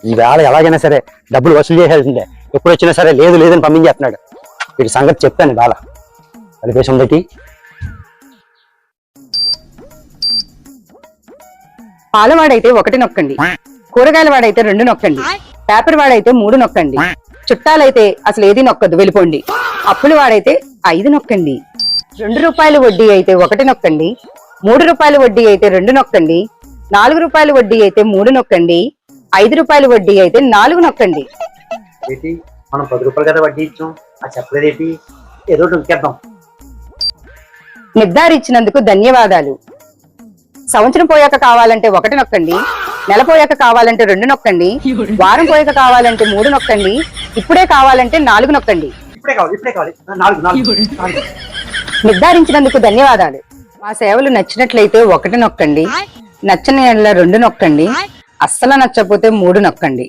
ఈ వేళ ఎలాగైనా సరే డబ్బులు వసూలు చేయాల్సిందే. ఎప్పుడు వచ్చినా సరే లేదు లేదని పంపించేస్తున్నాడు. వీటి సంగతి చెప్తాను బాల. అది దేశం బట్టి పాలవాడైతే 1 నొక్కండి, కూరగాయల వాడైతే 2 నొక్కండి, పేపర్ వాడైతే 3 నొక్కండి, చుట్టాలైతే అసలు ఏది నొక్కదు వెళ్ళిపోండి, అప్పుల వాడైతే 5 నొక్కండి, 2 రూపాయల వడ్డీ అయితే 1 నొక్కండి, 3 రూపాయల వడ్డీ అయితే 2 నొక్కండి, 4 రూపాయల వడ్డీ అయితే 3 నొక్కండి, 5 రూపాయల వడ్డీ అయితే 4 నొక్కండి. మనం 10 రూపాయలు కదా వడ్డీ ఇచ్చాం, అది చెప్పలేదేంటి? ఏదో నొక్కేద్దాం. నిర్ధారించినందుకు ధన్యవాదాలు. సంవత్సరం పోయాక కావాలంటే 1 నొక్కండి, నెల పోయాక కావాలంటే 2 నొక్కండి, వారం పోయాక కావాలంటే 3 నొక్కండి, ఇప్పుడే కావాలంటే 4 నొక్కండి. నిర్ధారించినందుకు ధన్యవాదాలు. మా సేవలు నచ్చినట్లయితే 1 నొక్కండి, నచ్చని 2 నొక్కండి, అస్సలు నచ్చకపోతే 3 నొక్కండి.